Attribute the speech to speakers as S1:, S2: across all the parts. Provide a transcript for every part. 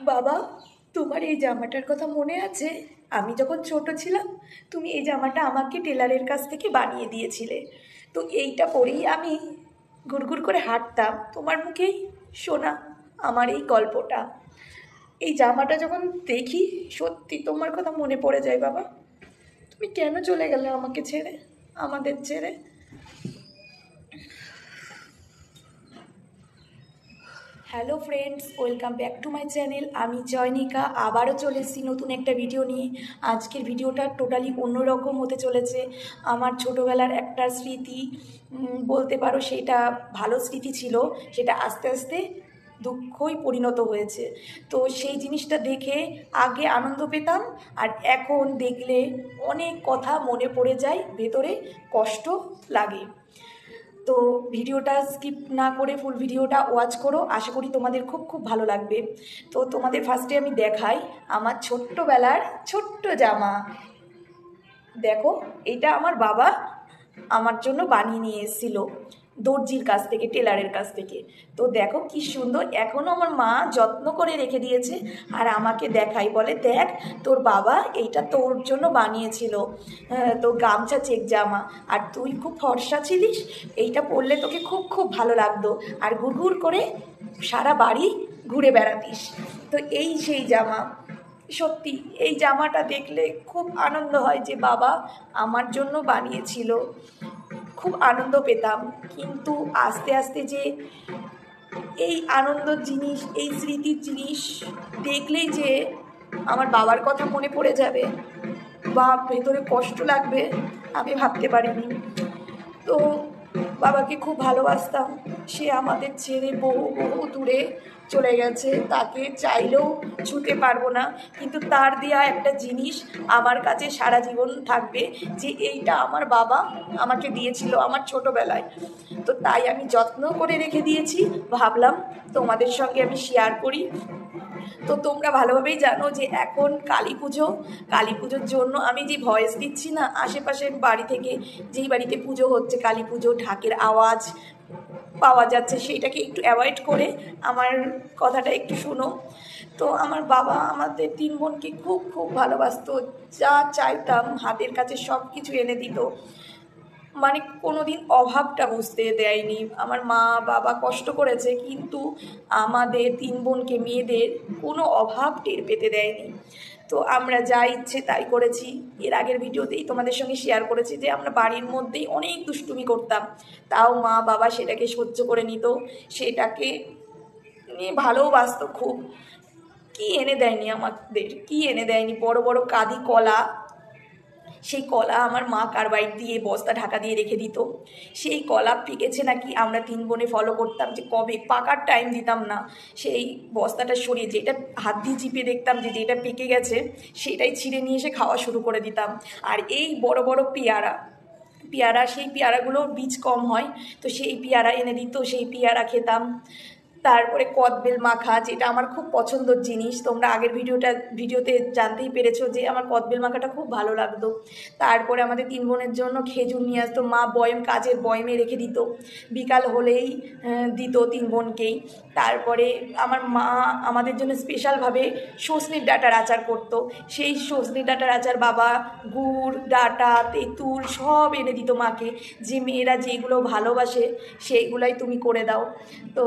S1: বাবা, তোমার এই জামাটার কথা মনে আছে? আমি যখন ছোট ছিলাম, তুমি এই জামাটা আমাকে টেলারের কাছ থেকে বানিয়ে দিয়েছিলে। তো এইটা পরেই আমি ঘুরঘুর করে হাঁটতাম, তোমার মুখেই শোনা আমার এই গল্পটা। এই জামাটা যখন দেখি, সত্যি তোমার কথা মনে পড়ে যায় বাবা। তুমি কেন চলে গেলে আমাকে ছেড়ে, আমাদের ছেড়ে? Hello friends, welcome back to my channel. আমি জয়নিকা, আবারও চলে এসেছি নতুন একটা ভিডিও নিয়ে। আজকের ভিডিওটা টোটালি অন্যরকম হতে চলেছে। আমার ছোটোবেলার একটা স্মৃতি, বলতে পারো সেটা ভালো স্মৃতি ছিল, সেটা আস্তে আস্তে দুঃখই পরিণত হয়েছে। তো সেই জিনিসটা দেখে আগে আনন্দ পেতাম, আর এখন দেখলে অনেক কথা মনে পড়ে যায়, ভেতরে কষ্ট লাগে। তো ভিডিওটা স্কিপ না করে ফুল ভিডিওটা ওয়াচ করো, আশা করি তোমাদের খুব খুব ভালো লাগবে। তো তোমাদের ফার্স্টে আমি দেখাই আমার ছোট্টবেলার ছোট্ট জামা। দেখো, এটা আমার বাবা আমার জন্য বানিয়ে নিয়ে এসেছিল দর্জির কাছ থেকে, টেলারের কাছ থেকে। তো দেখো কি সুন্দর, এখনও আমার মা যত্ন করে রেখে দিয়েছে। আর আমাকে দেখাই, বলে দেখ তোর বাবা এইটা তোর জন্য বানিয়েছিল, তো গামছা চেক জামা, আর তুই খুব ফর্সা ছিলিস, এইটা পরলে তোকে খুব খুব ভালো লাগতো, আর ঘুরঘুর করে সারা বাড়ি ঘুরে বেড়াতিস। তো এই সেই জামা। সত্যি এই জামাটা দেখলে খুব আনন্দ হয় যে বাবা আমার জন্য বানিয়েছিল, খুব আনন্দ পেতাম। কিন্তু আস্তে আস্তে যে এই আনন্দর জিনিস, এই স্মৃতির জিনিস দেখলেই যে আমার বাবার কথা মনে পড়ে যাবে বা ভেতরে কষ্ট লাগবে, আমি ভাবতে পারিনি। তো বাবাকে খুব ভালোবাসতাম, সে আমাদের ছেড়ে বহু বহু দূরে চলে গেছে, তাকে চাইলেও ছুঁতে পারবো না। কিন্তু তার দেয়া একটা জিনিস আমার কাছে সারা জীবন থাকবে, যে এইটা আমার বাবা আমাকে দিয়েছিল আমার ছোটোবেলায়। তো তাই আমি যত্ন করে রেখে দিয়েছি, ভাবলাম তোমাদের সঙ্গে আমি শেয়ার করি। তো তোমরা ভালোভাবেই জানো যে এখন কালী পুজো, কালী পুজোর জন্য আমি যে ভয়েস দিচ্ছি না, আশেপাশের বাড়ি থেকে যেই বাড়িতে পুজো হচ্ছে, কালী পুজো ঢাকের আওয়াজ পাওয়া যাচ্ছে, সেইটাকে একটু অ্যাভয়েড করে আমার কথাটা একটু শোনো। তো আমার বাবা আমাদের তিন বোনকে খুব খুব ভালোবাসতো, যা চাইতাম হাতের কাছে সব কিছু এনে দিত। মানে কোনো দিন অভাবটা বুঝতে দেয়নি। আমার মা বাবা কষ্ট করেছে, কিন্তু আমাদের তিন বোনকে, মেয়েদের কোনো অভাব টের পেতে দেয়নি। তো আমরা যা ইচ্ছে তাই করেছি। এর আগের ভিডিওতেই তোমাদের সঙ্গে শেয়ার করেছি যে আমরা বাড়ির মধ্যেই অনেক দুষ্টুমি করতাম, তাও মা বাবা সেটাকে সহ্য করে নিত, সেটাকে নিয়ে ভালোবাসতো খুব। কি এনে দেয়নি আমাদের, কি এনে দেয়নি! বড় বড় কাঁদি কলা, সেই কলা আমার মা কার্বাইড দিয়ে বস্তা ঢাকা দিয়ে রেখে দিত। সেই কলা পেকেছে নাকি আমরা তিন বোনে ফলো করতাম যে কবে, পাকার টাইম দিতাম না। সেই বস্তাটা সরিয়ে, যেটা হাত দিয়ে চিপে দেখতাম যে যেটা পেকে গেছে, সেটাই ছিঁড়ে নিয়ে এসে খাওয়া শুরু করে দিতাম। আর এই বড় বড় পেয়ারা, পেয়ারা, সেই পেয়ারাগুলোর বীজ কম হয়, তো সেই পেয়ারা এনে দিত, সেই পেয়ারা খেতাম। তারপরে কদবেল মাখা, যেটা আমার খুব পছন্দর জিনিস, তোমরা আগের ভিডিওতে জানতেই পেরেছো যে আমার কদবেল মাখাটা খুব ভালো লাগতো। তারপরে আমাদের তিন বোনের জন্য খেজুর নিয়ে আসতো মা, বয়ম, কাচের বয়মে রেখে দিত, বিকাল হলেই দিত তিন বোনকেই। তারপরে আমার মা আমাদের জন্য স্পেশালভাবে সজনের ডাঁটার আচার করতো, সেই সজনে ডাঁটার আচার বাবা গুড়, ডাঁটা, তেঁতুল সব এনে দিত মাকে, যে মেয়েরা যেগুলো ভালোবাসে সেইগুলাই তুমি করে দাও। তো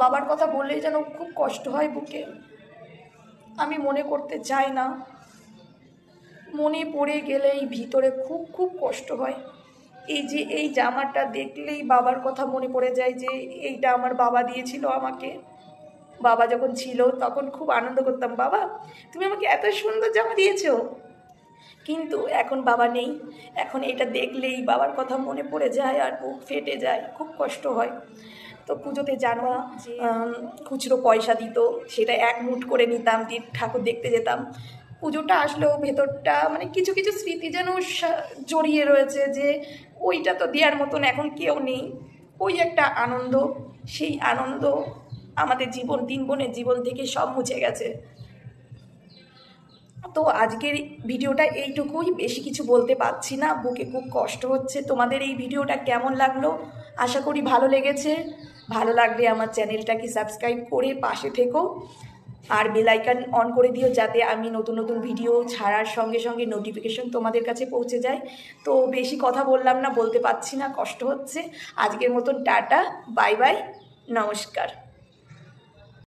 S1: বাবার কথা বললেই যেন খুব কষ্ট হয় বুকে, আমি মনে করতে চাই না, মনে পড়ে গেলেই ভিতরে খুব খুব কষ্ট হয়। এই যে এই জামাটা দেখলেই বাবার কথা মনে পড়ে যায়, যে এইটা আমার বাবা দিয়েছিল আমাকে। বাবা যখন ছিল তখন খুব আনন্দ করতাম, বাবা তুমি আমাকে এত সুন্দর জামা দিয়েছো। কিন্তু এখন বাবা নেই, এখন এটা দেখলেই বাবার কথা মনে পড়ে যায় আর বুক ফেটে যায়, খুব কষ্ট হয়। তো পুজোতে জানো খুচরো পয়সা দিত, সেটা এক মুঠ করে নিতাম, দিয়ে ঠাকুর দেখতে যেতাম। পুজোটা আসলেও ভেতরটা মানে কিছু কিছু স্মৃতি যেন জড়িয়ে রয়েছে, যে ওইটা তো দেওয়ার মতন এখন কেউ নেই, ওই একটা আনন্দ, সেই আনন্দ আমাদের জীবন, তিন বোনের জীবন থেকে সব মুছে গেছে। তো আজকের ভিডিওটা এইটুকুই, বেশি কিছু বলতে পারছি না, বুকে খুব কষ্ট হচ্ছে। তোমাদের এই ভিডিওটা কেমন লাগলো আশা করি ভালো লেগেছে। ভালো লাগলে আমার চ্যানেলটাকে সাবস্ক্রাইব করে পাশে থেকো, আর বেল আইকন অন করে দিও যাতে আমি নতুন নতুন ভিডিও ছাড়ার সঙ্গে সঙ্গে নোটিফিকেশন তোমাদের কাছে পৌঁছে যায়। তো বেশি কথা বললাম না, বলতে পারছি না, কষ্ট হচ্ছে। আজকের মতন টাটা, বাই বাই, নমস্কার।